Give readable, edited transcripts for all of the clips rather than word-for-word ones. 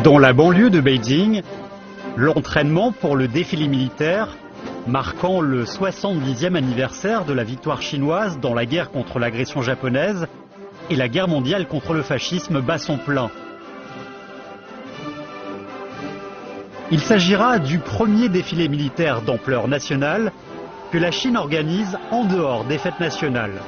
Dans la banlieue de Beijing, l'entraînement pour le défilé militaire, marquant le 70e anniversaire de la victoire chinoise dans la guerre contre l'agression japonaise et la guerre mondiale contre le fascisme, bat son plein. Il s'agira du premier défilé militaire d'ampleur nationale que la Chine organise en dehors des fêtes nationales.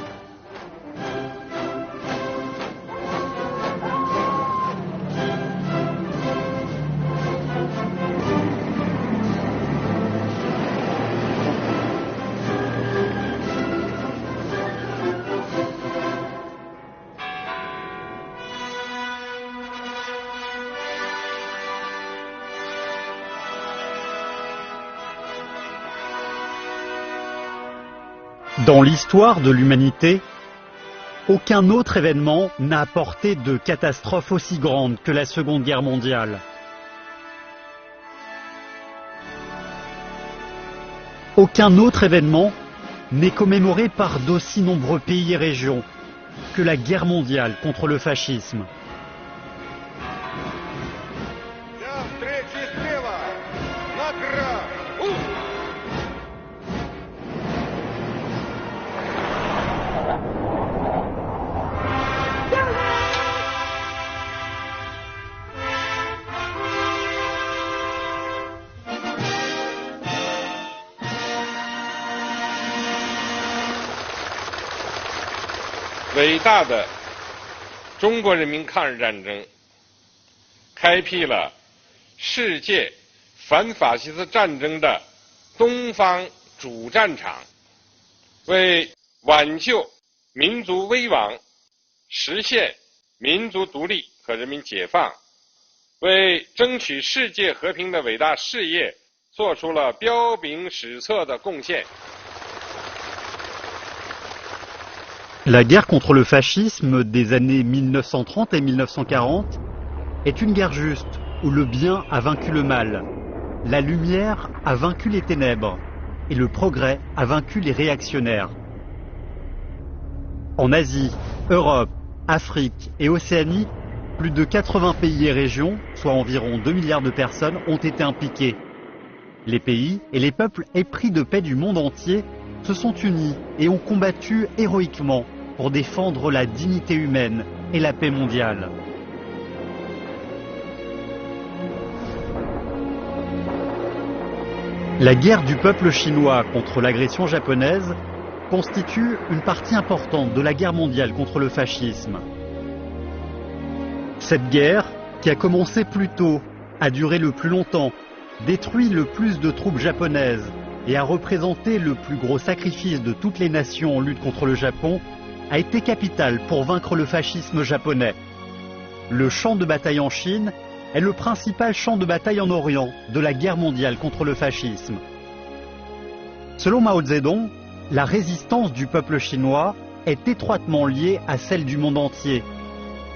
Dans l'histoire de l'humanité, aucun autre événement n'a apporté de catastrophe aussi grande que la Seconde Guerre mondiale. Aucun autre événement n'est commémoré par d'aussi nombreux pays et régions que la guerre mondiale contre le fascisme.伟大的中国人民抗日战争开辟了世界反法西斯战争的东方主战场，为挽救民族危亡、实现民族独立和人民解放，为争取世界和平的伟大事业做出了彪炳史册的贡献。La guerre contre le fascisme des années 1930 et 1940 est une guerre juste où le bien a vaincu le mal, la lumière a vaincu les ténèbres et le progrès a vaincu les réactionnaires. En Asie, Europe, Afrique et Océanie, plus de 80 pays et régions, soit environ 2 milliards de personnes, ont été impliqués. Les pays et les peuples épris de paix du monde entier se sont unis et ont combattu héroïquement pour défendre la dignité humaine et la paix mondiale. La guerre du peuple chinois contre l'agression japonaise constitue une partie importante de la guerre mondiale contre le fascisme. Cette guerre, qui a commencé plus tôt, a duré le plus longtemps, détruit le plus de troupes japonaises et a représenté le plus gros sacrifice de toutes les nations en lutte contre le Japon, a été capitale pour vaincre le fascisme japonais. Le champ de bataille en Chine est le principal champ de bataille en Orient de la guerre mondiale contre le fascisme. Selon Mao Zedong, la résistance du peuple chinois est étroitement liée à celle du monde entier.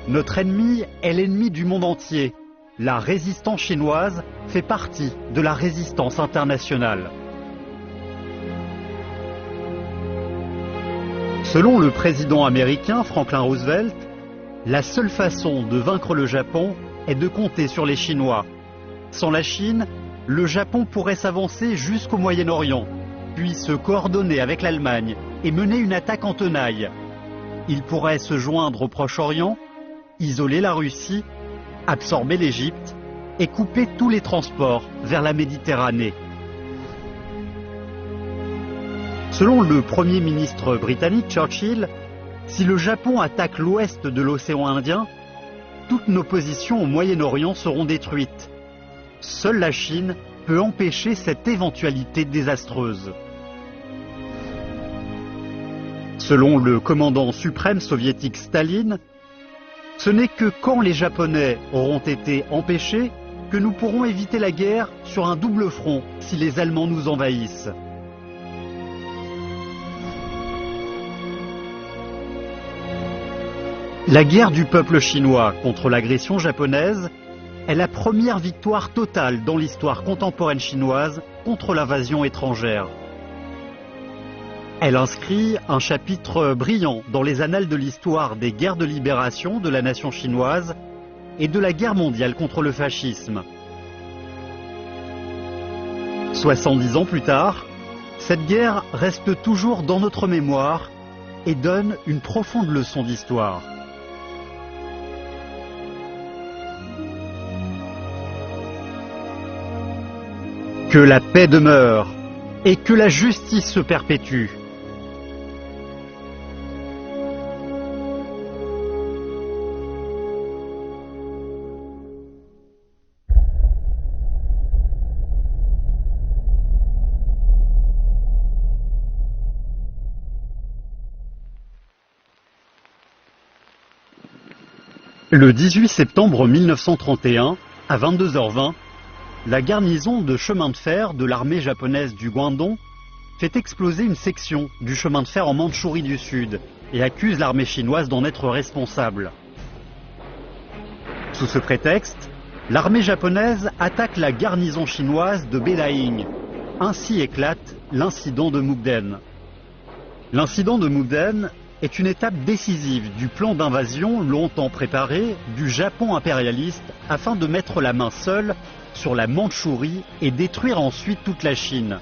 Notre ennemi est l'ennemi du monde entier. La résistance chinoise fait partie de la résistance internationale. Selon le président américain Franklin Roosevelt, la seule façon de vaincre le Japon est de compter sur les Chinois. Sans la Chine, le Japon pourrait s'avancer jusqu'au Moyen-Orient, puis se coordonner avec l'Allemagne et mener une attaque en tenaille. Il pourrait se joindre au Proche-Orient, isoler la Russie, absorber l'Égypte et couper tous les transports vers la Méditerranée. Selon le Premier ministre britannique Churchill, si le Japon attaque l'ouest de l'océan Indien, toutes nos positions au Moyen-Orient seront détruites. Seule la Chine peut empêcher cette éventualité désastreuse. Selon le commandant suprême soviétique Staline, ce n'est que quand les Japonais auront été empêchés que nous pourrons éviter la guerre sur un double front si les Allemands nous envahissent. La guerre du peuple chinois contre l'agression japonaise est la première victoire totale dans l'histoire contemporaine chinoise contre l'invasion étrangère. Elle inscrit un chapitre brillant dans les annales de l'histoire des guerres de libération de la nation chinoise et de la guerre mondiale contre le fascisme. 70 ans plus tard, cette guerre reste toujours dans notre mémoire et donne une profonde leçon d'histoire. Que la paix demeure et que la justice se perpétue. Le 18 septembre 1931, à 22h20, la garnison de chemin de fer de l'armée japonaise du Guandong fait exploser une section du chemin de fer en Mandchourie du Sud et accuse l'armée chinoise d'en être responsable. Sous ce prétexte, l'armée japonaise attaque la garnison chinoise de Beiding. Ainsi éclate l'incident de Mukden. L'incident de Mukden est une étape décisive du plan d'invasion longtemps préparé du Japon impérialiste afin de mettre la main seule sur la Mandchourie et détruire ensuite toute la Chine.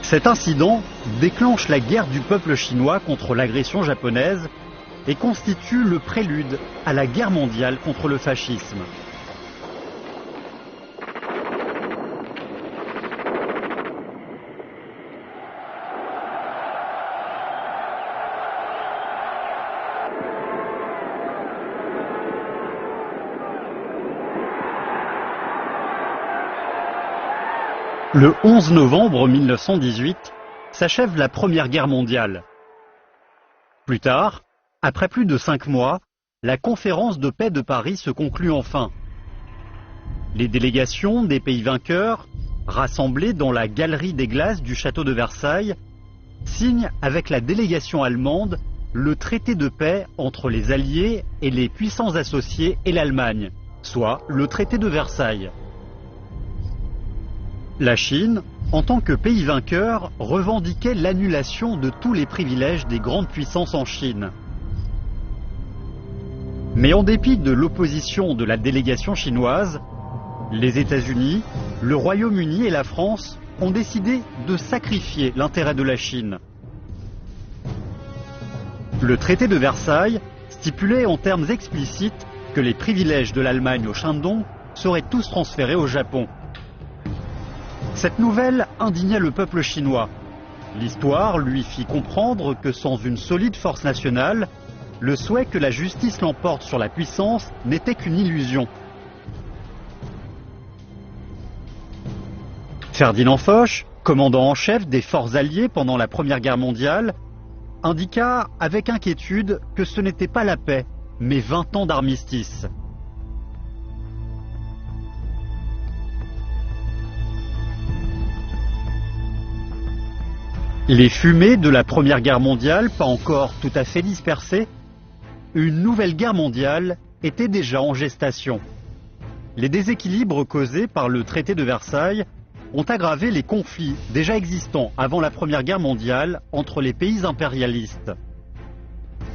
Cet incident déclenche la guerre du peuple chinois contre l'agression japonaise et constitue le prélude à la guerre mondiale contre le fascisme. Le 11 novembre 1918 s'achève la Première Guerre mondiale. Plus tard, après plus de 5 mois, la conférence de paix de Paris se conclut enfin. Les délégations des pays vainqueurs, rassemblées dans la galerie des glaces du château de Versailles, signent avec la délégation allemande le traité de paix entre les Alliés et les puissants associés et l'Allemagne, soit le traité de Versailles. La Chine, en tant que pays vainqueur, revendiquait l'annulation de tous les privilèges des grandes puissances en Chine. Mais en dépit de l'opposition de la délégation chinoise, les États-Unis, le Royaume-Uni et la France ont décidé de sacrifier l'intérêt de la Chine. Le traité de Versailles stipulait en termes explicites que les privilèges de l'Allemagne au Shandong seraient tous transférés au Japon. Cette nouvelle indignait le peuple chinois. L'histoire lui fit comprendre que sans une solide force nationale, le souhait que la justice l'emporte sur la puissance n'était qu'une illusion. Ferdinand Foch, commandant en chef des forces alliées pendant la Première Guerre mondiale, indiqua avec inquiétude que ce n'était pas la paix, mais 20 ans d'armistice. Les fumées de la Première Guerre mondiale, pas encore tout à fait dispersées, une nouvelle guerre mondiale était déjà en gestation. Les déséquilibres causés par le traité de Versailles ont aggravé les conflits déjà existants avant la Première Guerre mondiale entre les pays impérialistes.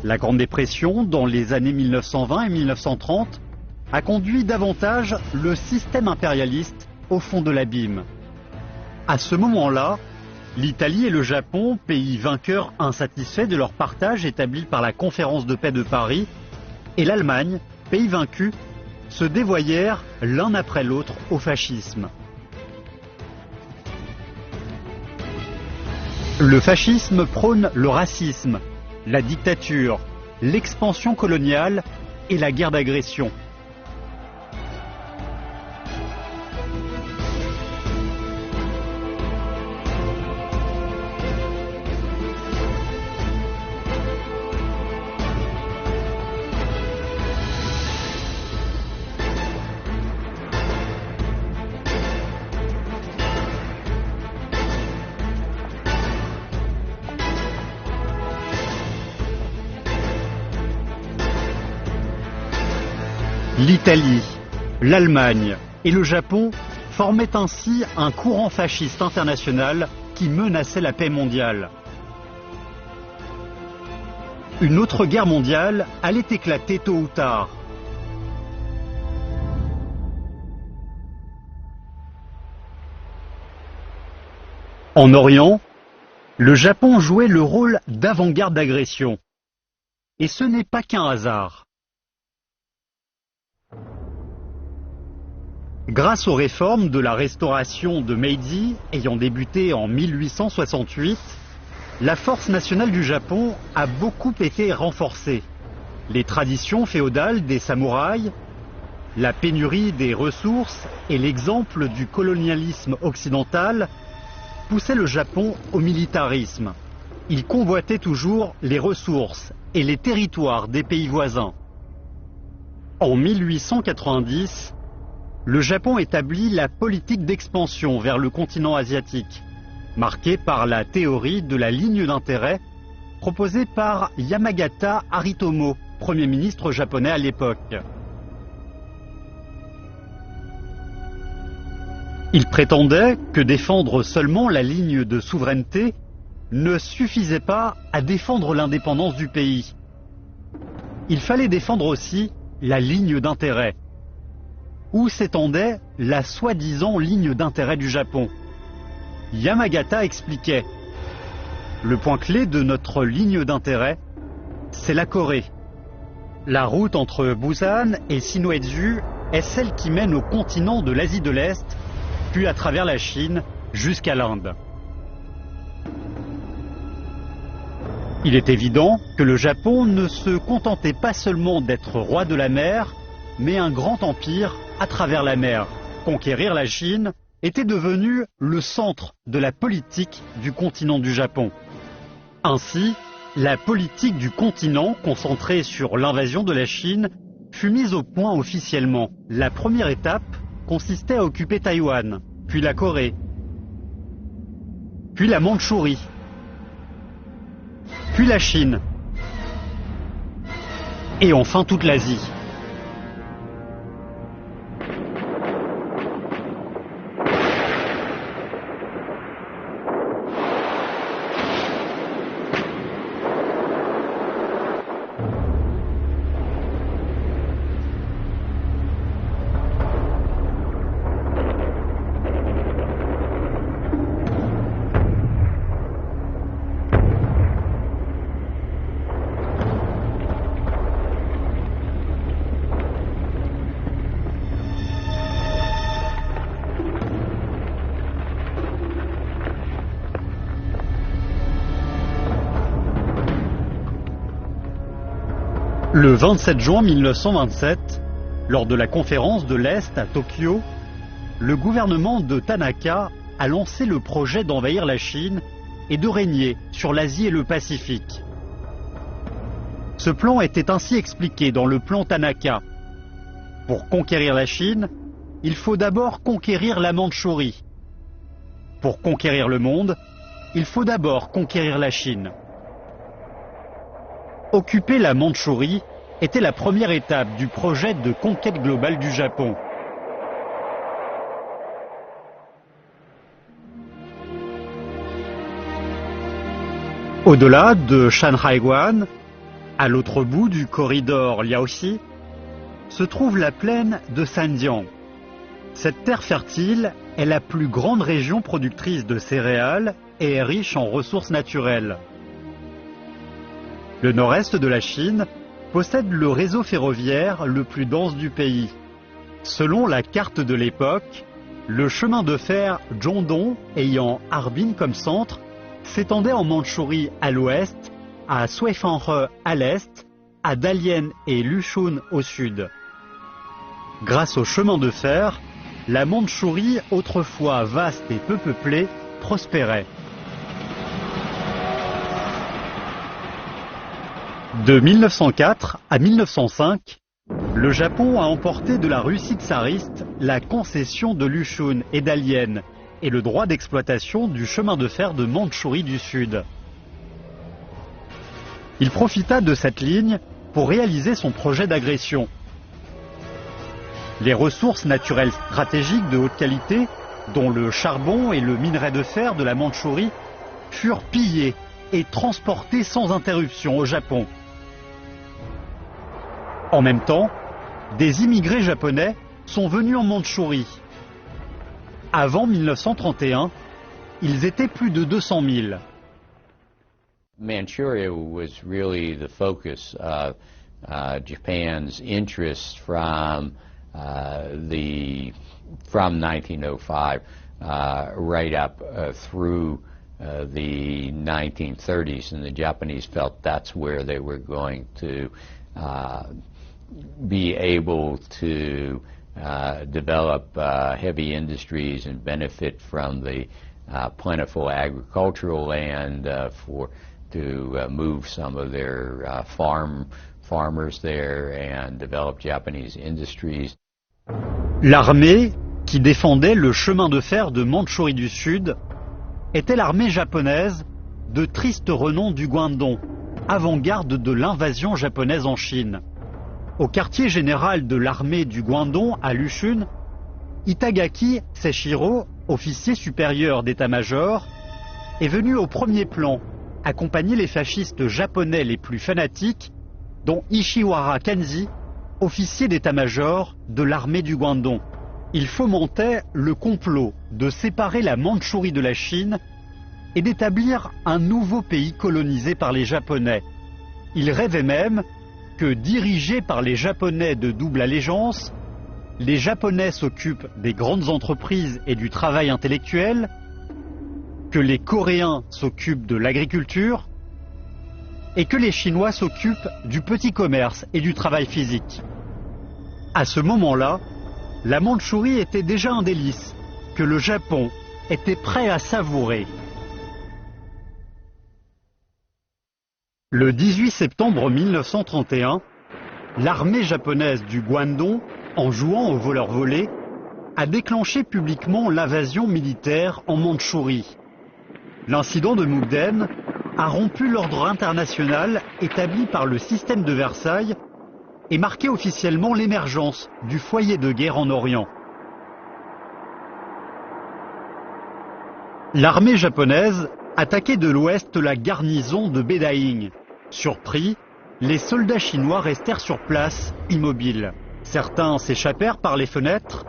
La Grande Dépression, dans les années 1920 et 1930, a conduit davantage le système impérialiste au fond de l'abîme. À ce moment-là, l'Italie et le Japon, pays vainqueurs insatisfaits de leur partage établi par la Conférence de paix de Paris, et l'Allemagne, pays vaincu, se dévoyèrent l'un après l'autre au fascisme. Le fascisme prône le racisme, la dictature, l'expansion coloniale et la guerre d'agression. L'Italie, l'Allemagne et le Japon formaient ainsi un courant fasciste international qui menaçait la paix mondiale. une autre guerre mondiale allait éclater tôt ou tard. En Orient, le Japon jouait le rôle d'avant-garde d'agression. Et ce n'est pas qu'un hasard. Grâce aux réformes de la restauration de Meiji, ayant débuté en 1868, la force nationale du Japon a beaucoup été renforcée. Les traditions féodales des samouraïs, la pénurie des ressources et l'exemple du colonialisme occidental poussaient le Japon au militarisme. Il convoitait toujours les ressources et les territoires des pays voisins. En 1890, le Japon établit la politique d'expansion vers le continent asiatique, marquée par la théorie de la ligne d'intérêt proposée par Yamagata Haritomo, Premier ministre japonais à l'époque. Il prétendait que défendre seulement la ligne de souveraineté ne suffisait pas à défendre l'indépendance du pays. Il fallait défendre aussi la ligne d'intérêt. Où s'étendait la soi-disant ligne d'intérêt du Japon. Yamagata expliquait: le point clé de notre ligne d'intérêt, c'est la Corée. La route entre Busan et Shinoetsu est celle qui mène au continent de l'Asie de l'Est, puis à travers la Chine jusqu'à l'Inde. Il est évident que le Japon ne se contentait pas seulement d'être roi de la mer, mais un grand empire à travers la mer. Conquérir la Chine était devenu le centre de la politique du continent du Japon. Ainsi, la politique du continent, concentrée sur l'invasion de la Chine, fut mise au point officiellement. La première étape consistait à occuper Taïwan, puis la Corée, puis la Mandchourie, puis la Chine, et enfin toute l'Asie. Le 27 juin 1927, lors de la conférence de l'Est à Tokyo, le gouvernement de Tanaka a lancé le projet d'envahir la Chine et de régner sur l'Asie et le Pacifique. Ce plan était ainsi expliqué dans le plan Tanaka. Pour conquérir la Chine, il faut d'abord conquérir la Mandchourie. Pour conquérir le monde, il faut d'abord conquérir la Chine. Occuper la Mandchourie était la première étape du projet de conquête globale du Japon. Au-delà de Shanhaiguan, à l'autre bout du corridor Liaoxi, se trouve la plaine de Sanjiang. Cette terre fertile est la plus grande région productrice de céréales et est riche en ressources naturelles. Le nord-est de la Chine possède le réseau ferroviaire le plus dense du pays. Selon la carte de l'époque, le chemin de fer Zhongdong, ayant Harbin comme centre, s'étendait en Mandchourie à l'ouest, à Suifenhe à l'est, à Dalian et Luchun au sud. Grâce au chemin de fer, la Mandchourie, autrefois vaste et peu peuplée, prospérait. De 1904 à 1905, le Japon a emporté de la Russie tsariste la concession de Luchun et Dalian et le droit d'exploitation du chemin de fer de Mandchourie du Sud. Il profita de cette ligne pour réaliser son projet d'agression. Les ressources naturelles stratégiques de haute qualité, dont le charbon et le minerai de fer de la Mandchourie, furent pillées et transportées sans interruption au Japon. En même temps, des immigrés japonais sont venus en Mandchourie. Avant 1931, ils étaient plus de 200 000. Manchuria was really the focus of Japan's interest from 1905 right up through the 1930s, and the Japanese felt that's where they were going to be able to develop heavy industries and benefit from the plentiful agricultural land to move some of their farmers there and develop Japanese industries. L'armée qui défendait le chemin de fer de Mandchourie du Sud était l'armée japonaise de triste renom du Guandong, avant-garde de l'invasion japonaise en Chine. Au quartier général de l'armée du Guandong à Lushun, Itagaki Seishiro, officier supérieur d'état-major, est venu au premier plan accompagner les fascistes japonais les plus fanatiques, dont Ishiwara Kanzi, officier d'état-major de l'armée du Guandong. Il fomentait le complot de séparer la Mandchourie de la Chine et d'établir un nouveau pays colonisé par les Japonais. Il rêvait même que, dirigés par les Japonais de double allégeance, les Japonais s'occupent des grandes entreprises et du travail intellectuel, que les Coréens s'occupent de l'agriculture et que les Chinois s'occupent du petit commerce et du travail physique. À ce moment-là, la Mandchourie était déjà un délice que le Japon était prêt à savourer. Le 18 septembre 1931, l'armée japonaise du Guandong, en jouant au voleur-volé, a déclenché publiquement l'invasion militaire en Mandchourie. L'incident de Mukden a rompu l'ordre international établi par le système de Versailles et marqué officiellement l'émergence du foyer de guerre en Orient. L'armée japonaise attaquait de l'ouest la garnison de Bedaing. Surpris, les soldats chinois restèrent sur place, immobiles. Certains s'échappèrent par les fenêtres,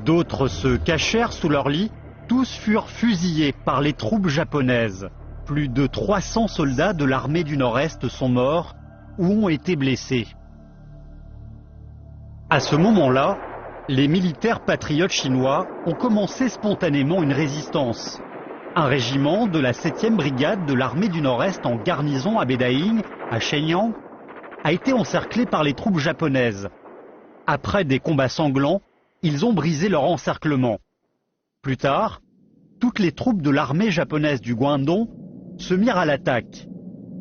d'autres se cachèrent sous leurs lits. Tous furent fusillés par les troupes japonaises. Plus de 300 soldats de l'armée du Nord-Est sont morts ou ont été blessés. À ce moment-là, les militaires patriotes chinois ont commencé spontanément une résistance. Un régiment de la 7e brigade de l'armée du Nord-Est en garnison à Bedaing, à Shenyang, a été encerclé par les troupes japonaises. Après des combats sanglants, ils ont brisé leur encerclement. Plus tard, toutes les troupes de l'armée japonaise du Guandong se mirent à l'attaque.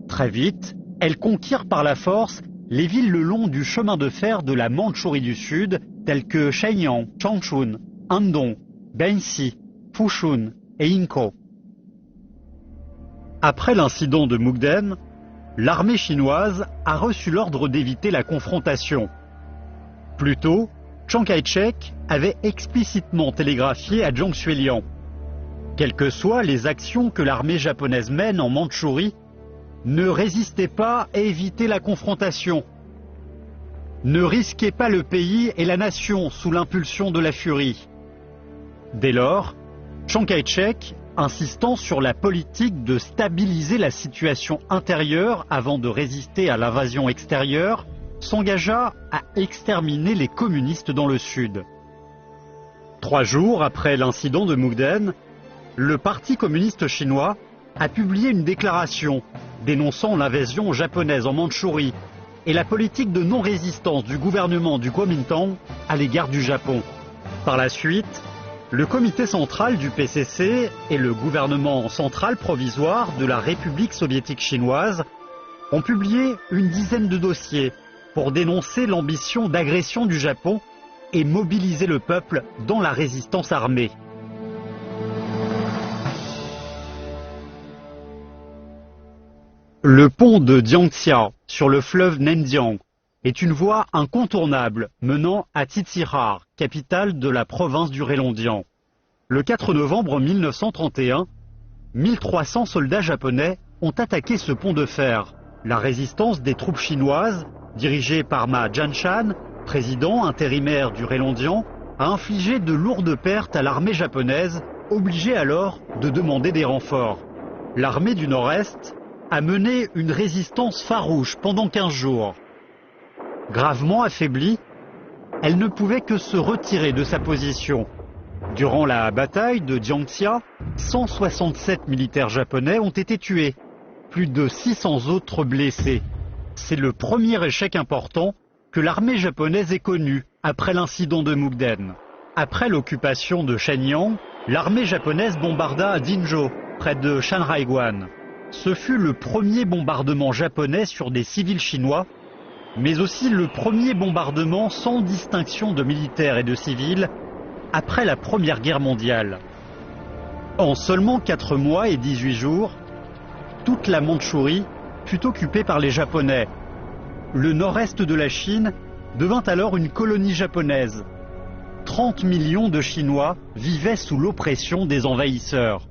Très vite, elles conquirent par la force les villes le long du chemin de fer de la Mandchourie du Sud, telles que Shenyang, Changchun, Andong, Benxi, Fushun et Inko. Après l'incident de Mukden, l'armée chinoise a reçu l'ordre d'éviter la confrontation. Plus tôt, Chiang Kai-shek avait explicitement télégraphié à Zhang Xueliang. Quelles que soient les actions que l'armée japonaise mène en Mandchourie, ne résistez pas et évitez la confrontation. Ne risquez pas le pays et la nation sous l'impulsion de la furie. Dès lors, Chiang Kai-shek, insistant sur la politique de stabiliser la situation intérieure avant de résister à l'invasion extérieure, s'engagea à exterminer les communistes dans le Sud. 3 jours après l'incident de Mukden, le Parti communiste chinois a publié une déclaration dénonçant l'invasion japonaise en Mandchourie et la politique de non-résistance du gouvernement du Kuomintang à l'égard du Japon. Par la suite, le comité central du PCC et le gouvernement central provisoire de la République soviétique chinoise ont publié une dizaine de dossiers pour dénoncer l'ambition d'agression du Japon et mobiliser le peuple dans la résistance armée. Le pont de Jiangxia sur le fleuve Nendiang est une voie incontournable menant à Tizihar, capitale de la province du Heilongjiang. Le 4 novembre 1931, 1300 soldats japonais ont attaqué ce pont de fer, La résistance des troupes chinoises, dirigée par Ma Jianshan, président intérimaire du Rélondian, a infligé de lourdes pertes à l'armée japonaise, obligée alors de demander des renforts. L'armée du Nord-Est a mené une résistance farouche pendant 15 jours. Gravement affaiblie, elle ne pouvait que se retirer de sa position. Durant la bataille de Jiangxia, 167 militaires japonais ont été tués, plus de 600 autres blessés. C'est le premier échec important que l'armée japonaise ait connu après l'incident de Mukden. Après l'occupation de Shenyang, l'armée japonaise bombarda Jinzhou, près de Shanhaiguan. Ce fut le premier bombardement japonais sur des civils chinois, mais aussi le premier bombardement sans distinction de militaires et de civils après la Première Guerre mondiale. En seulement 4 mois et 18 jours, toute la Mandchourie fut occupée par les Japonais. Le nord-est de la Chine devint alors une colonie japonaise. 30 millions de Chinois vivaient sous l'oppression des envahisseurs.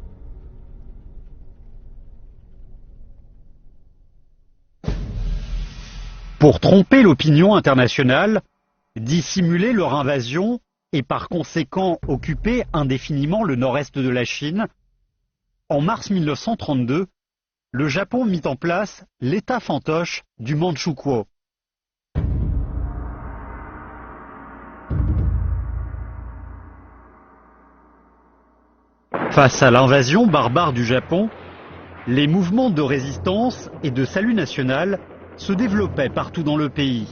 Pour tromper l'opinion internationale, dissimuler leur invasion et par conséquent occuper indéfiniment le nord-est de la Chine, en mars 1932, le Japon mit en place l'État fantoche du Manchukuo. Face à l'invasion barbare du Japon, les mouvements de résistance et de salut national se développaient partout dans le pays.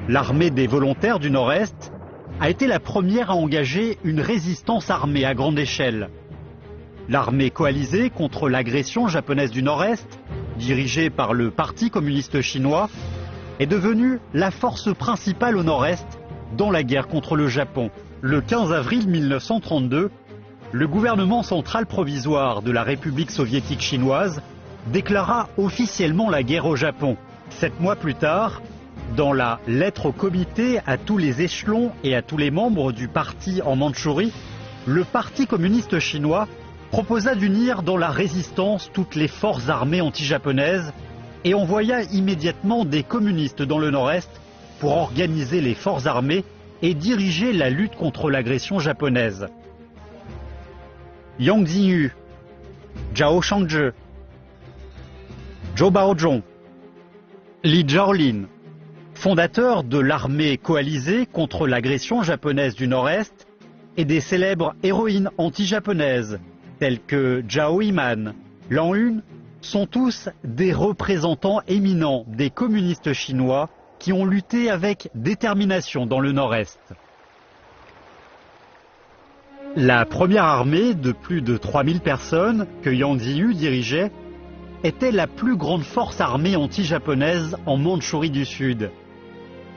L'armée des volontaires du Nord-Est a été la première à engager une résistance armée à grande échelle. L'armée coalisée contre l'agression japonaise du Nord-Est, dirigée par le Parti communiste chinois, est devenue la force principale au Nord-Est dans la guerre contre le Japon. Le 15 avril 1932, le gouvernement central provisoire de la République soviétique chinoise déclara officiellement la guerre au Japon. 7 mois plus tard, dans la lettre au comité à tous les échelons et à tous les membres du parti en Mandchourie, le Parti communiste chinois proposa d'unir dans la résistance toutes les forces armées anti-japonaises et envoya immédiatement des communistes dans le Nord-Est pour organiser les forces armées et diriger la lutte contre l'agression japonaise. Yang Xinyu, Zhao Shangzhi, Zhou Baozhong, Li Jiaolin, fondateurs de l'armée coalisée contre l'agression japonaise du Nord-Est et des célèbres héroïnes anti-japonaises telles que Zhao Yiman, Lan Yun, sont tous des représentants éminents des communistes chinois qui ont lutté avec détermination dans le Nord-Est. La première armée de plus de 3000 personnes que Yang Xinyu dirigeait était la plus grande force armée anti-japonaise en Mandchourie du Sud.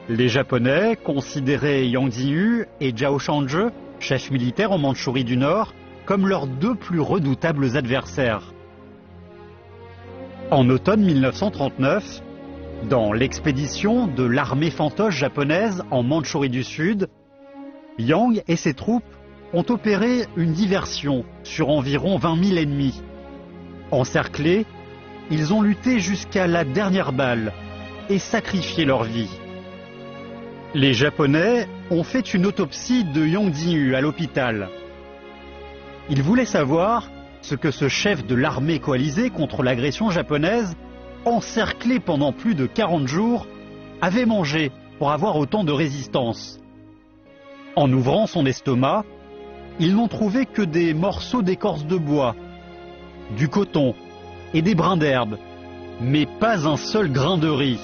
Les Japonais considéraient Yang Xinyu et Zhao Shangzhi, chefs militaires en Mandchourie du Nord, comme leurs 2 plus redoutables adversaires. En automne 1939, dans l'expédition de l'armée fantoche japonaise en Mandchourie du Sud, Yang et ses troupes ont opéré une diversion sur environ 20 000 ennemis. Encerclés, ils ont lutté jusqu'à la dernière balle et sacrifié leur vie. Les Japonais ont fait une autopsie de Yang Xinyu à l'hôpital. Ils voulaient savoir ce que ce chef de l'armée coalisée contre l'agression japonaise, encerclé pendant plus de 40 jours, avait mangé pour avoir autant de résistance. En ouvrant son estomac, ils n'ont trouvé que des morceaux d'écorce de bois, du coton et des brins d'herbe, mais pas un seul grain de riz.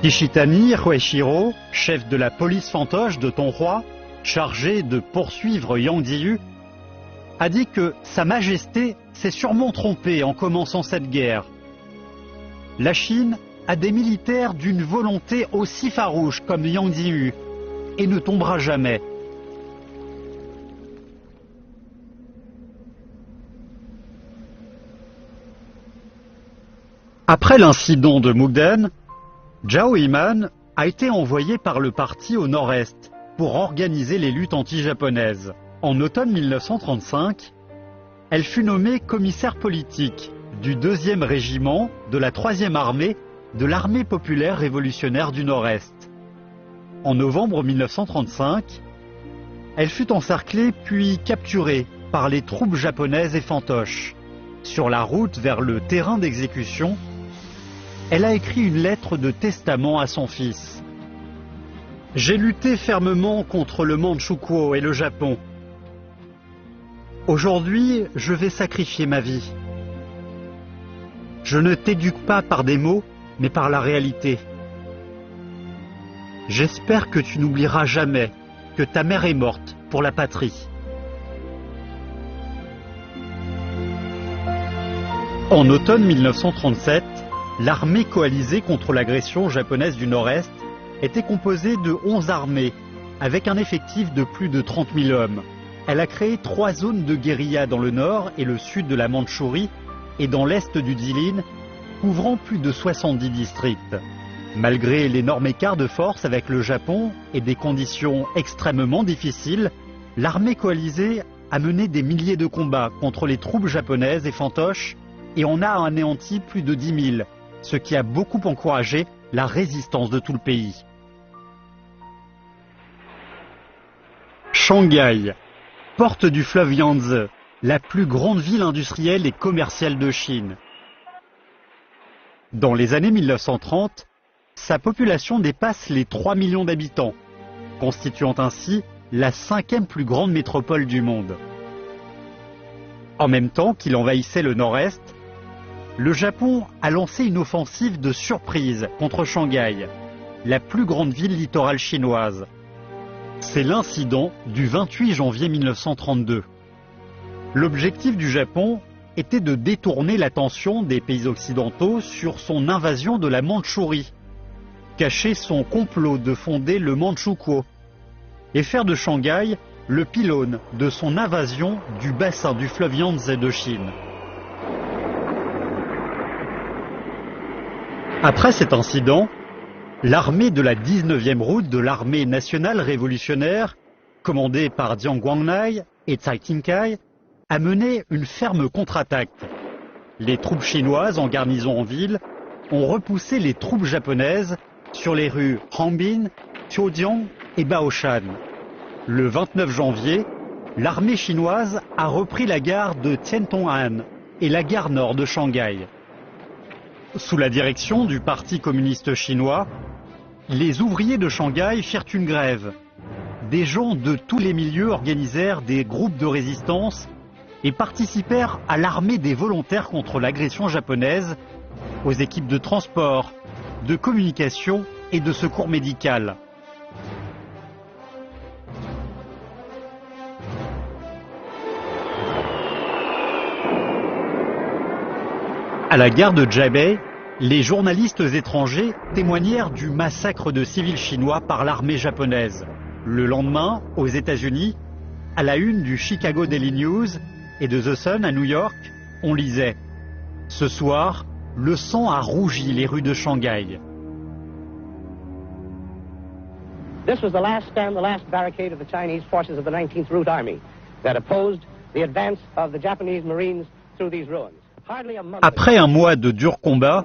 Kishitani Hueshiro, chef de la police fantoche de Tonghua, chargé de poursuivre Yang Xinyu, a dit que Sa Majesté s'est sûrement trompée en commençant cette guerre. La Chine a des militaires d'une volonté aussi farouche comme Yang Xinyu et ne tombera jamais. Après l'incident de Mukden, Zhao Yiman a été envoyé par le parti au nord-est pour organiser les luttes anti-japonaises. En automne 1935, elle fut nommée commissaire politique du 2e régiment de la 3e armée de l'armée populaire révolutionnaire du Nord-Est. En novembre 1935, elle fut encerclée puis capturée par les troupes japonaises et fantoches. Sur la route vers le terrain d'exécution, elle a écrit une lettre de testament à son fils. « J'ai lutté fermement contre le Manchukuo et le Japon. Aujourd'hui, je vais sacrifier ma vie. Je ne t'éduque pas par des mots, mais par la réalité. J'espère que tu n'oublieras jamais que ta mère est morte pour la patrie. » En automne 1937, l'armée coalisée contre l'agression japonaise du Nord-Est était composée de 11 armées, avec un effectif de plus de 30 000 hommes. Elle a créé 3 zones de guérilla dans le nord et le sud de la Mandchourie et dans l'est du Jilin, couvrant plus de 70 districts. Malgré l'énorme écart de force avec le Japon et des conditions extrêmement difficiles, l'armée coalisée a mené des milliers de combats contre les troupes japonaises et fantoches et en a anéanti plus de 10 000, ce qui a beaucoup encouragé la résistance de tout le pays. Shanghai, porte du fleuve Yangtze, la plus grande ville industrielle et commerciale de Chine. Dans les années 1930, sa population dépasse les 3 millions d'habitants, constituant ainsi la 5e plus grande métropole du monde. En même temps qu'il envahissait le Nord-Est, le Japon a lancé une offensive de surprise contre Shanghai, la plus grande ville littorale chinoise. C'est l'incident du 28 janvier 1932. L'objectif du Japon était de détourner l'attention des pays occidentaux sur son invasion de la Mandchourie, cacher son complot de fonder le Manchukuo et faire de Shanghai le pylône de son invasion du bassin du fleuve Yangtze de Chine. Après cet incident, l'armée de la 19e route de l'armée nationale révolutionnaire, commandée par Jiang Guangnai et Tsai Ing-kai, a mené une ferme contre-attaque. Les troupes chinoises en garnison en ville ont repoussé les troupes japonaises sur les rues Hambin, Qiujiang et Baoshan. Le 29 janvier, l'armée chinoise a repris la gare de Tiantong'an et la gare nord de Shanghai. Sous la direction du Parti communiste chinois, les ouvriers de Shanghai firent une grève. Des gens de tous les milieux organisèrent des groupes de résistance et participèrent à l'armée des volontaires contre l'agression japonaise, aux équipes de transport, de communication et de secours médical. À la gare de Jiabai, les journalistes étrangers témoignèrent du massacre de civils chinois par l'armée japonaise. Le lendemain, aux États-Unis, à la une du Chicago Daily News et de The Sun à New York, on lisait « Ce soir, le sang a rougi les rues de Shanghai ». This was the last stand, the last barricade of the Chinese forces of the 19th Route Army that opposed the advance of the Japanese Marines through these ruins. Après un mois de durs combats,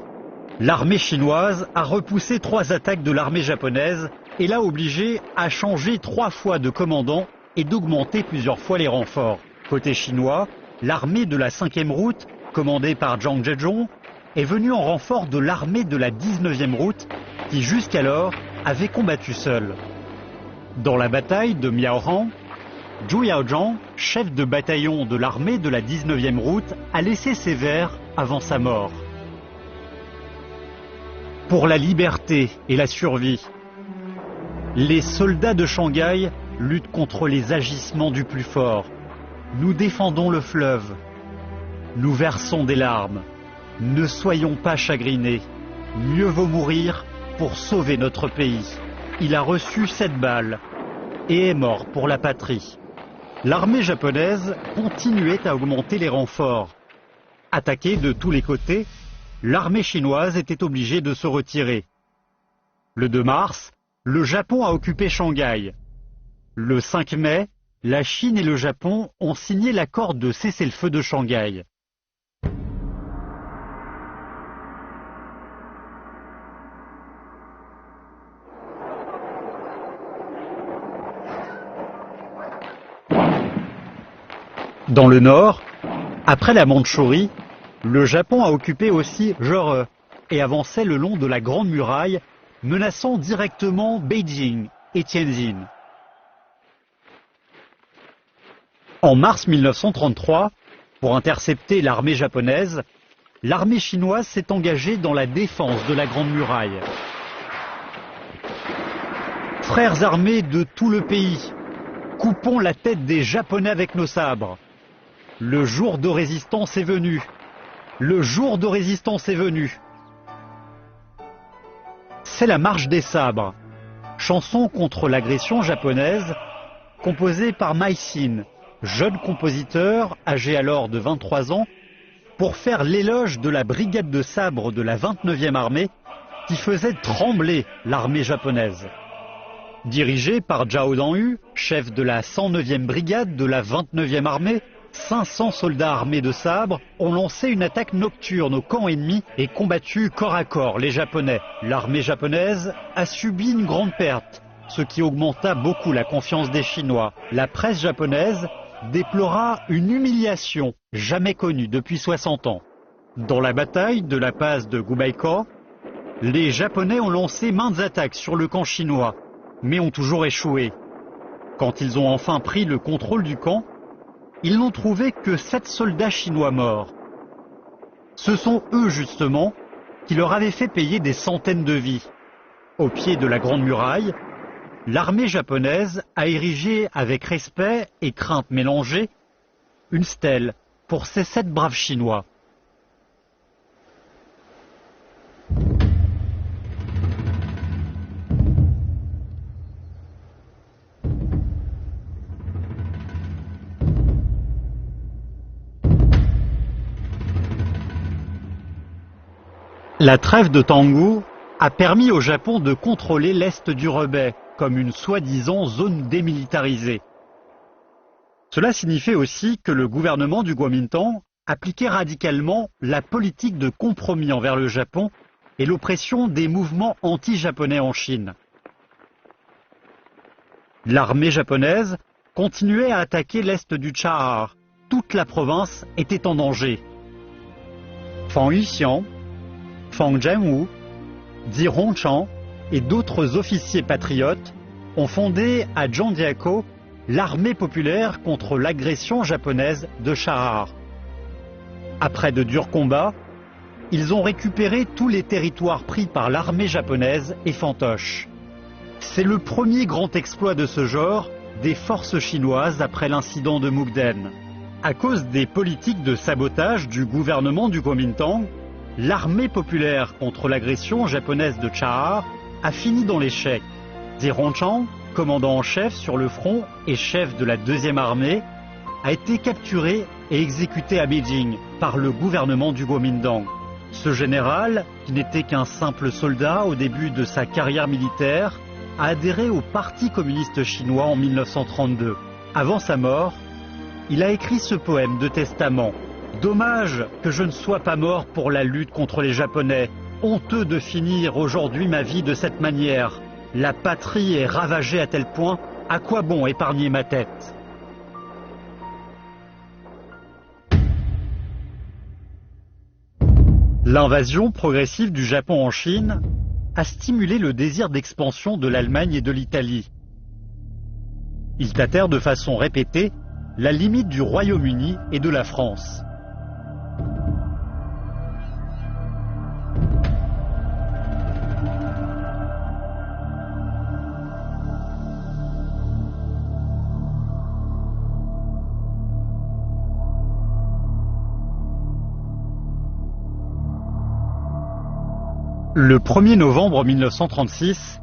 l'armée chinoise a repoussé 3 attaques de l'armée japonaise et l'a obligée à changer 3 fois de commandant et d'augmenter plusieurs fois les renforts. Côté chinois, l'armée de la 5e route, commandée par Zhang Zhezhong, est venue en renfort de l'armée de la 19e route qui jusqu'alors avait combattu seule. Dans la bataille de Miaoran, Zhu Yaozhang, chef de bataillon de l'armée de la 19e route, a laissé ses vers avant sa mort. Pour la liberté et la survie, les soldats de Shanghai luttent contre les agissements du plus fort. Nous défendons le fleuve. Nous versons des larmes. Ne soyons pas chagrinés. Mieux vaut mourir pour sauver notre pays. Il a reçu 7 balles et est mort pour la patrie. L'armée japonaise continuait à augmenter les renforts. Attaquée de tous les côtés, l'armée chinoise était obligée de se retirer. Le 2 mars, le Japon a occupé Shanghai. Le 5 mai, la Chine et le Japon ont signé l'accord de cessez-le-feu de Shanghai. Dans le nord, après la Mandchourie, le Japon a occupé aussi Jore et avançait le long de la Grande Muraille, menaçant directement Beijing et Tianjin. En mars 1933, pour intercepter l'armée japonaise, l'armée chinoise s'est engagée dans la défense de la Grande Muraille. Frères armés de tout le pays, coupons la tête des Japonais avec nos sabres. Le jour de résistance est venu. Le jour de résistance est venu. C'est la marche des sabres, chanson contre l'agression japonaise, composée par Maïsin, jeune compositeur âgé alors de 23 ans, pour faire l'éloge de la brigade de sabre de la 29e armée qui faisait trembler l'armée japonaise. Dirigé par Zhao Danyu, chef de la 109e brigade de la 29e armée, 500 soldats armés de sabres ont lancé une attaque nocturne au camp ennemi et combattu corps à corps les Japonais. L'armée japonaise a subi une grande perte, ce qui augmenta beaucoup la confiance des Chinois. La presse japonaise déplora une humiliation jamais connue depuis 60 ans. Dans la bataille de la passe de Gubaiko, les Japonais ont lancé maintes attaques sur le camp chinois, mais ont toujours échoué. Quand ils ont enfin pris le contrôle du camp, ils n'ont trouvé que 7 soldats chinois morts. Ce sont eux, justement, qui leur avaient fait payer des centaines de vies. Au pied de la Grande Muraille, l'armée japonaise a érigé avec respect et crainte mélangées une stèle pour ces 7 braves Chinois. La trêve de Tangou a permis au Japon de contrôler l'est du Rebais comme une soi-disant zone démilitarisée. Cela signifiait aussi que le gouvernement du Kuomintang appliquait radicalement la politique de compromis envers le Japon et l'oppression des mouvements anti-japonais en Chine. L'armée japonaise continuait à attaquer l'est du Chahar. Toute la province était en danger. Fan Yuxiang, Fang Zhenwu, Di Hongchang et d'autres officiers patriotes ont fondé à Zhangjiakou l'armée populaire contre l'agression japonaise de Chahar. Après de durs combats, ils ont récupéré tous les territoires pris par l'armée japonaise et fantoche. C'est le premier grand exploit de ce genre des forces chinoises après l'incident de Mukden. À cause des politiques de sabotage du gouvernement du Kuomintang, l'armée populaire contre l'agression japonaise de Chahar a fini dans l'échec. Di Hongchang, commandant en chef sur le front et chef de la 2e armée, a été capturé et exécuté à Beijing par le gouvernement du Kuomintang. Ce général, qui n'était qu'un simple soldat au début de sa carrière militaire, a adhéré au Parti communiste chinois en 1932. Avant sa mort, il a écrit ce poème de testament. « Dommage que je ne sois pas mort pour la lutte contre les Japonais. Honteux de finir aujourd'hui ma vie de cette manière. La patrie est ravagée à tel point, à quoi bon épargner ma tête ?» L'invasion progressive du Japon en Chine a stimulé le désir d'expansion de l'Allemagne et de l'Italie. Ils tâtèrent de façon répétée la limite du Royaume-Uni et de la France. Le 1er novembre 1936,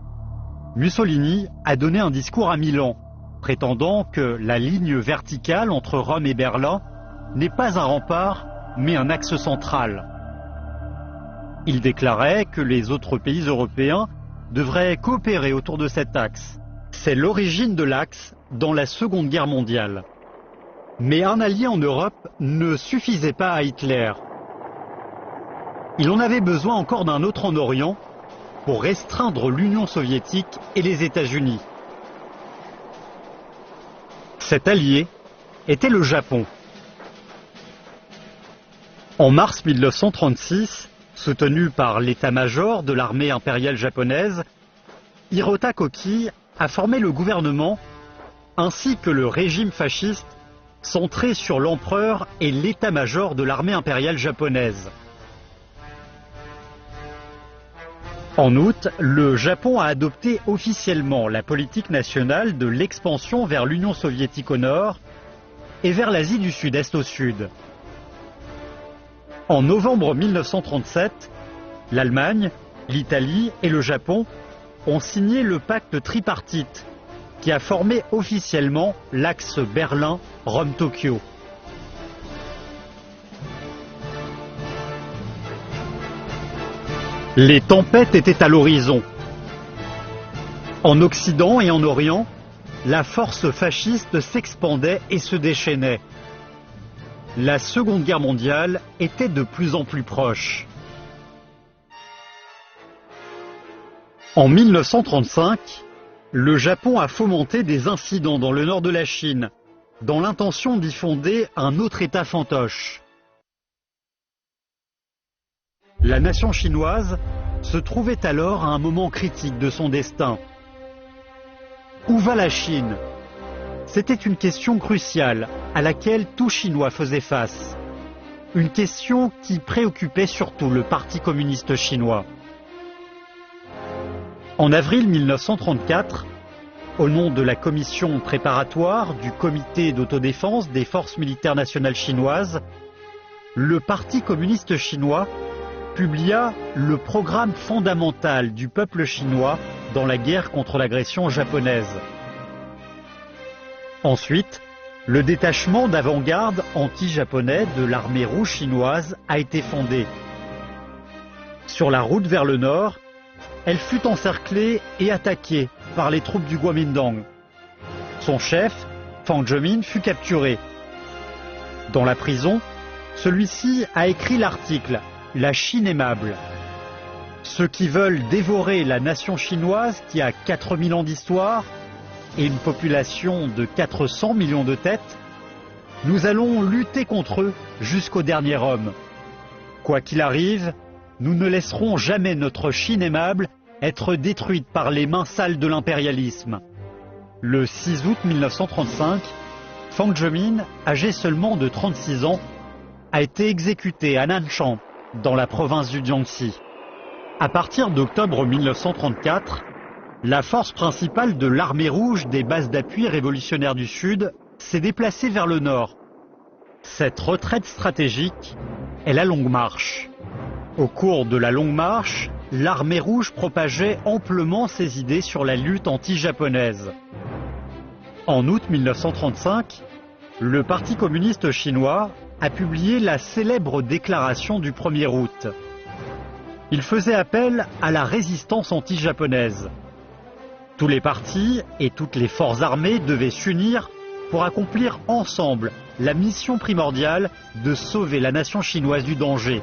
Mussolini a donné un discours à Milan, prétendant que la ligne verticale entre Rome et Berlin n'est pas un rempart, mais un axe central. Il déclarait que les autres pays européens devraient coopérer autour de cet axe. C'est l'origine de l'axe dans la Seconde Guerre mondiale. Mais un allié en Europe ne suffisait pas à Hitler. Il en avait besoin encore d'un autre en Orient pour restreindre l'Union soviétique et les États-Unis. Cet allié était le Japon. En mars 1936, soutenu par l'état-major de l'armée impériale japonaise, Hirota Koki a formé le gouvernement ainsi que le régime fasciste centré sur l'empereur et l'état-major de l'armée impériale japonaise. En août, le Japon a adopté officiellement la politique nationale de l'expansion vers l'Union soviétique au nord et vers l'Asie du Sud-Est au sud. En novembre 1937, l'Allemagne, l'Italie et le Japon ont signé le pacte tripartite qui a formé officiellement l'axe Berlin-Rome-Tokyo. Les tempêtes étaient à l'horizon. En Occident et en Orient, la force fasciste s'expandait et se déchaînait. La Seconde Guerre mondiale était de plus en plus proche. En 1935, le Japon a fomenté des incidents dans le nord de la Chine, dans l'intention d'y fonder un autre État fantoche. La nation chinoise se trouvait alors à un moment critique de son destin. Où va la Chine ? C'était une question cruciale à laquelle tout Chinois faisait face. Une question qui préoccupait surtout le Parti communiste chinois. En avril 1934, au nom de la commission préparatoire du comité d'autodéfense des forces militaires nationales chinoises, le Parti communiste chinois publia le programme fondamental du peuple chinois dans la guerre contre l'agression japonaise. Ensuite, le détachement d'avant-garde anti-japonais de l'armée rouge chinoise a été fondé. Sur la route vers le nord, elle fut encerclée et attaquée par les troupes du Kuomintang. Son chef, Fang Zemin, fut capturé. Dans la prison, celui-ci a écrit l'article « La Chine aimable ». Ceux qui veulent dévorer la nation chinoise qui a 4000 ans d'histoire et une population de 400 millions de têtes, nous allons lutter contre eux jusqu'au dernier homme. Quoi qu'il arrive, nous ne laisserons jamais notre Chine aimable être détruite par les mains sales de l'impérialisme. Le 6 août 1935, Fang Zemin, âgé seulement de 36 ans, a été exécuté à Nanshan, dans la province du Jiangxi. À partir d'octobre 1934, la force principale de l'armée rouge des bases d'appui révolutionnaires du Sud s'est déplacée vers le nord. Cette retraite stratégique est la Longue Marche. Au cours de la Longue Marche, l'armée rouge propageait amplement ses idées sur la lutte anti-japonaise. En août 1935, le Parti communiste chinois a publié la célèbre déclaration du 1er août. Il faisait appel à la résistance anti-japonaise. Tous les partis et toutes les forces armées devaient s'unir pour accomplir ensemble la mission primordiale de sauver la nation chinoise du danger.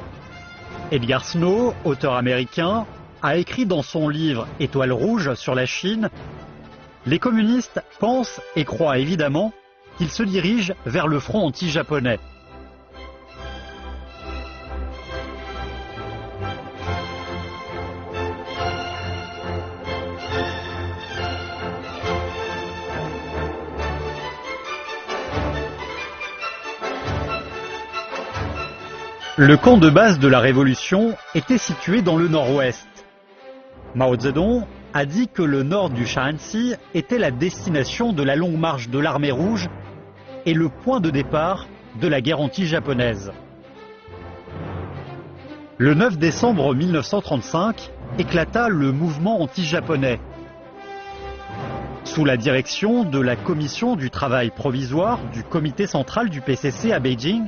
Edgar Snow, auteur américain, a écrit dans son livre « Étoile rouge » sur la Chine « Les communistes pensent et croient évidemment qu'ils se dirigent vers le front anti-japonais. Le camp de base de la révolution était situé dans le nord-ouest. Mao Zedong a dit que le nord du Shaanxi était la destination de la longue marche de l'armée rouge et le point de départ de la guerre anti-japonaise. Le 9 décembre 1935 éclata le mouvement anti-japonais. Sous la direction de la commission du travail provisoire du comité central du PCC à Beijing,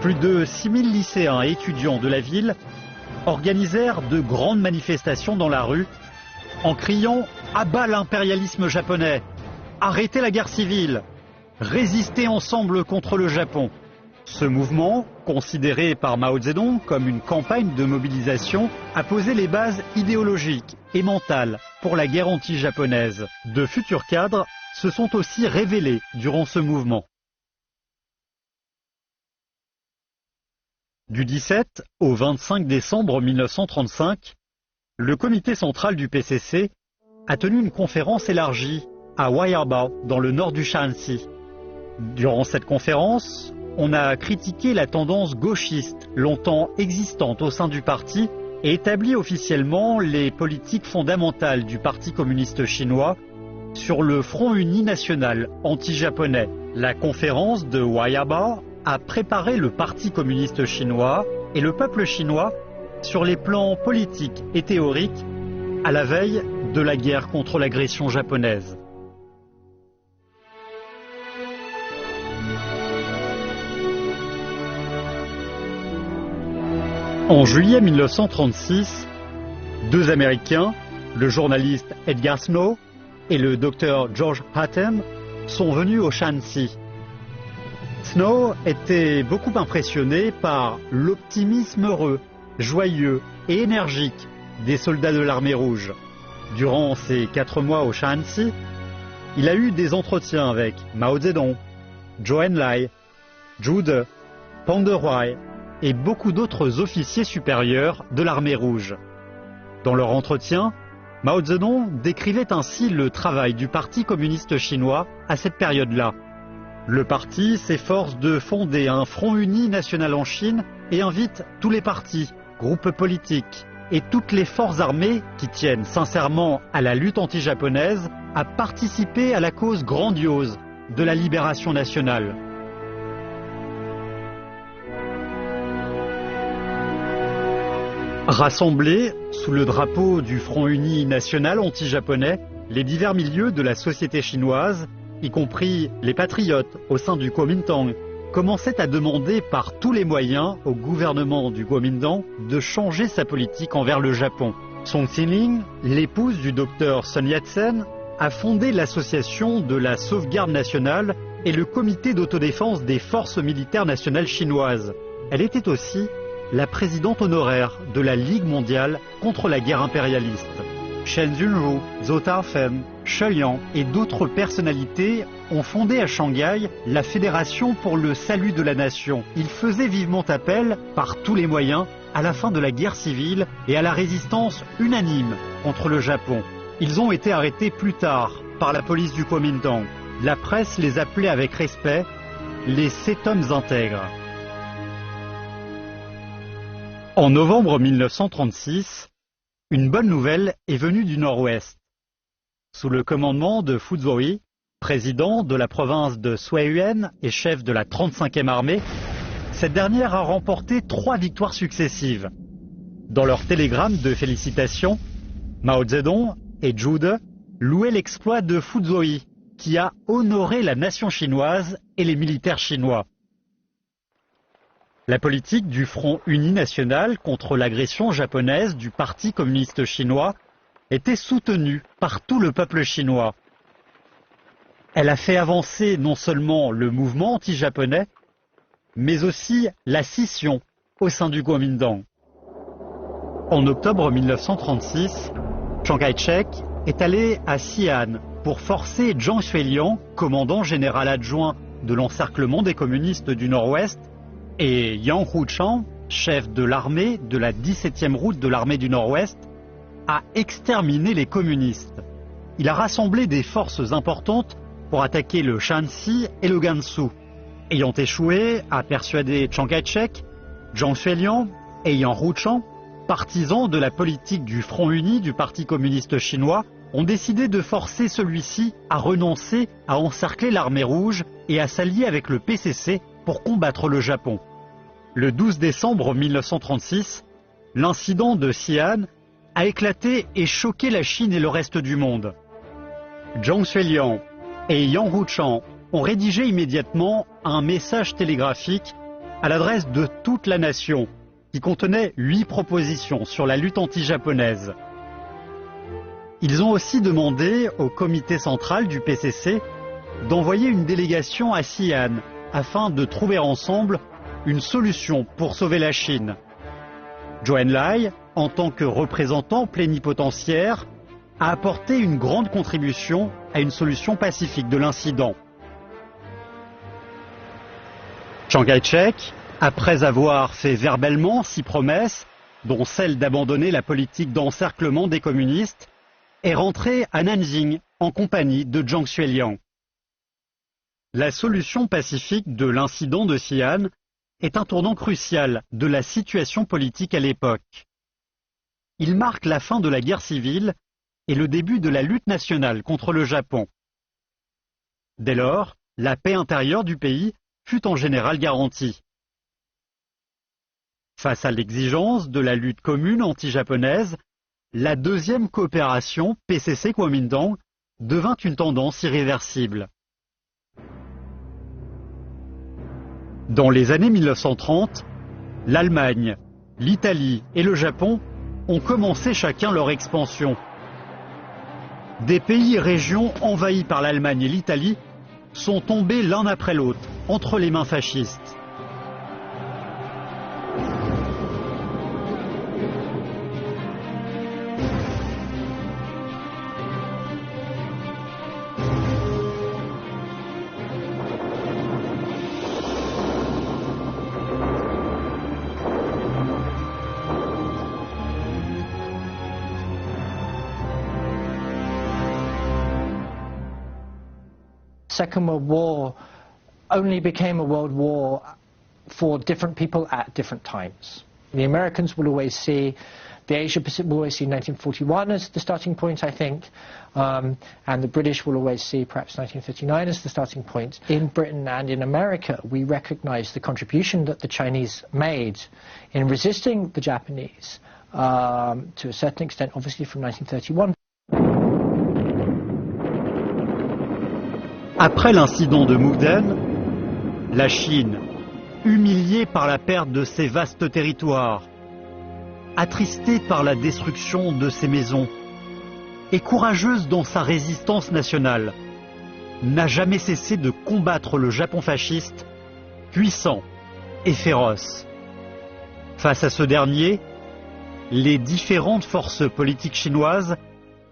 plus de 6000 lycéens et étudiants de la ville organisèrent de grandes manifestations dans la rue en criant « À bas l'impérialisme japonais ! arrêter la guerre civile, résister ensemble contre le Japon. Ce mouvement, considéré par Mao Zedong comme une campagne de mobilisation, a posé les bases idéologiques et mentales pour la guerre anti-japonaise. De futurs cadres se sont aussi révélés durant ce mouvement. Du 17 au 25 décembre 1935, le comité central du PCC a tenu une conférence élargie à Wayaba, dans le nord du Shaanxi. Durant cette conférence, on a critiqué la tendance gauchiste longtemps existante au sein du parti et établi officiellement les politiques fondamentales du Parti communiste chinois sur le Front uni national anti-japonais. La conférence de Wayaba a préparé le Parti communiste chinois et le peuple chinois sur les plans politiques et théoriques à la veille de la guerre contre l'agression japonaise. En juillet 1936, deux Américains, le journaliste Edgar Snow et le docteur George Hatem, sont venus au Shaanxi. Snow était beaucoup impressionné par l'optimisme heureux, joyeux et énergique des soldats de l'armée rouge. Durant ces 4 mois au Shaanxi, il a eu des entretiens avec Mao Zedong, Zhou Enlai, Zhu De, Peng Dehuai et beaucoup d'autres officiers supérieurs de l'armée rouge. Dans leur entretien, Mao Zedong décrivait ainsi le travail du Parti communiste chinois à cette période-là. Le parti s'efforce de fonder un front uni national en Chine et invite tous les partis, groupes politiques et toutes les forces armées qui tiennent sincèrement à la lutte anti-japonaise à participer à la cause grandiose de la libération nationale. Rassemblés sous le drapeau du Front uni national anti-japonais, les divers milieux de la société chinoise, y compris les patriotes au sein du Kuomintang, commençaient à demander par tous les moyens au gouvernement du Kuomintang de changer sa politique envers le Japon. Song Xinling, l'épouse du docteur Sun Yat-sen, a fondé l'association de la sauvegarde nationale et le comité d'autodéfense des forces militaires nationales chinoises. Elle était aussi la présidente honoraire de la Ligue mondiale contre la guerre impérialiste. Chen Junru, Zhou Taofen, She Liang et d'autres personnalités ont fondé à Shanghai la Fédération pour le salut de la nation. Ils faisaient vivement appel, par tous les moyens, à la fin de la guerre civile et à la résistance unanime contre le Japon. Ils ont été arrêtés plus tard par la police du Kuomintang. La presse les appelait avec respect les 7 hommes intègres. En novembre 1936, une bonne nouvelle est venue du Nord-Ouest. Sous le commandement de Fu Zuoyi, président de la province de Suiyuan et chef de la 35e armée, cette dernière a remporté 3 victoires successives. Dans leur télégramme de félicitations, Mao Zedong et Zhu De louaient l'exploit de Fu Zuoyi, qui a honoré la nation chinoise et les militaires chinois. La politique du Front uni national contre l'agression japonaise du Parti communiste chinois était soutenue par tout le peuple chinois. Elle a fait avancer non seulement le mouvement anti-japonais, mais aussi la scission au sein du Kuomintang. En octobre 1936, Chiang Kai-shek est allé à Xi'an pour forcer Jiang Xueliang, commandant général adjoint de l'encerclement des communistes du Nord-Ouest, et Yang Huchang, chef de l'armée de la 17e route de l'armée du Nord-Ouest, a exterminé les communistes. Il a rassemblé des forces importantes pour attaquer le Shaanxi et le Gansu. Ayant échoué à persuader Chiang Kai-shek, Jiang Xueliang et Yang Huchang, partisans de la politique du Front uni du Parti communiste chinois, ont décidé de forcer celui-ci à renoncer à encercler l'armée rouge et à s'allier avec le PCC pour combattre le Japon. Le 12 décembre 1936, l'incident de Xi'an a éclaté et choqué la Chine et le reste du monde. Jiang Xueliang et Yang Huchang ont rédigé immédiatement un message télégraphique à l'adresse de toute la nation qui contenait 8 propositions sur la lutte anti-japonaise. Ils ont aussi demandé au comité central du PCC d'envoyer une délégation à Xi'an afin de trouver ensemble une solution pour sauver la Chine. Zhou Enlai, en tant que représentant plénipotentiaire, a apporté une grande contribution à une solution pacifique de l'incident. Chiang Kai-shek, après avoir fait verbalement 6 promesses, dont celle d'abandonner la politique d'encerclement des communistes, est rentré à Nanjing en compagnie de Jiang Xueliang. La solution pacifique de l'incident de Xi'an est un tournant crucial de la situation politique à l'époque. Il marque la fin de la guerre civile et le début de la lutte nationale contre le Japon. Dès lors, la paix intérieure du pays fut en général garantie. Face à l'exigence de la lutte commune anti-japonaise, la deuxième coopération PCC-Kuomintang devint une tendance irréversible. Dans les années 1930, l'Allemagne, l'Italie et le Japon ont commencé chacun leur expansion. Des pays et régions envahis par l'Allemagne et l'Italie sont tombés l'un après l'autre entre les mains fascistes. Second World War only became a world war for different people at different times. The Americans will always see, the Asia Pacific will always see 1941 as the starting point, I think, and the British will always see perhaps 1939 as the starting point. In Britain and in America, we recognize the contribution that the Chinese made in resisting the Japanese, to a certain extent, obviously from 1931. Après l'incident de Mukden, la Chine, humiliée par la perte de ses vastes territoires, attristée par la destruction de ses maisons et courageuse dans sa résistance nationale, n'a jamais cessé de combattre le Japon fasciste, puissant et féroce. Face à ce dernier, les différentes forces politiques chinoises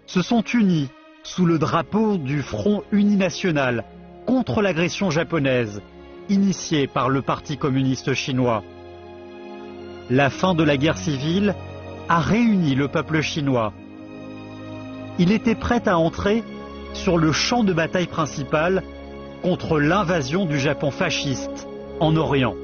se sont unies sous le drapeau du Front uni national contre l'agression japonaise, initiée par le Parti communiste chinois. La fin de la guerre civile a réuni le peuple chinois. Il était prêt à entrer sur le champ de bataille principal contre l'invasion du Japon fasciste en Orient.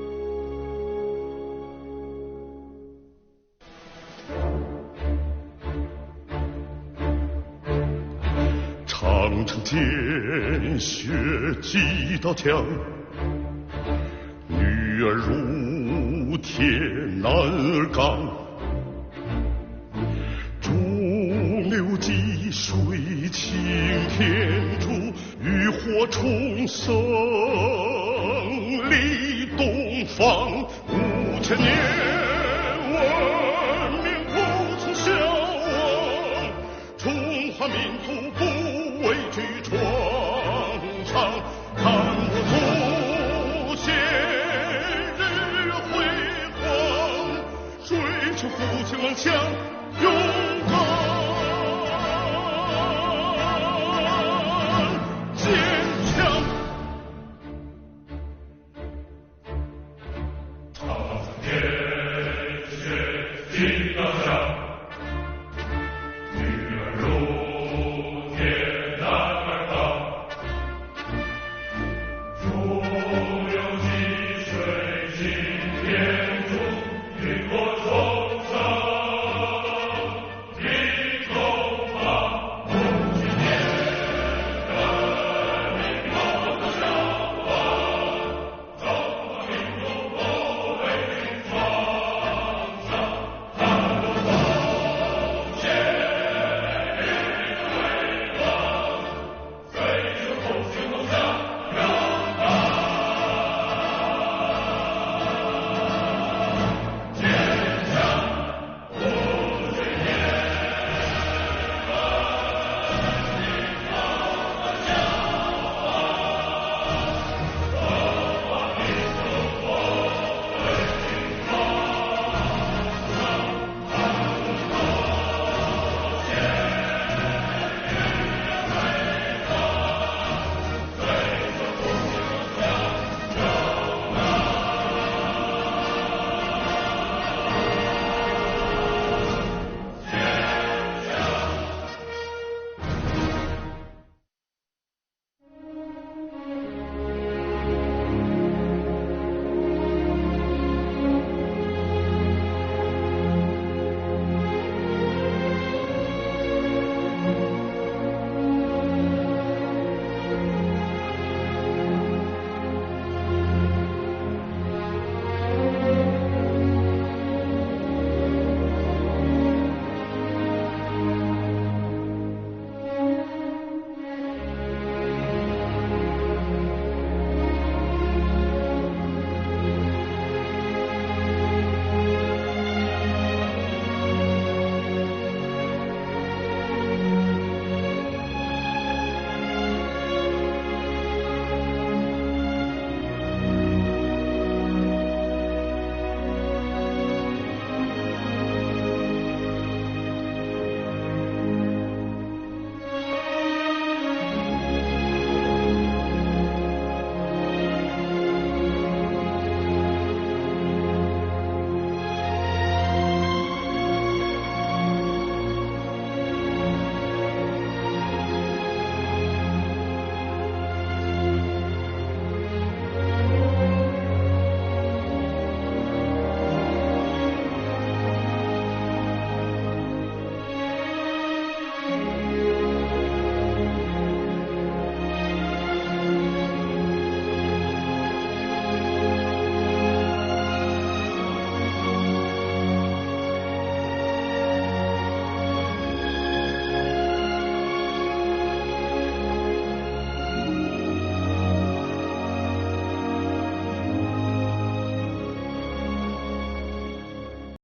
父亲往乡勇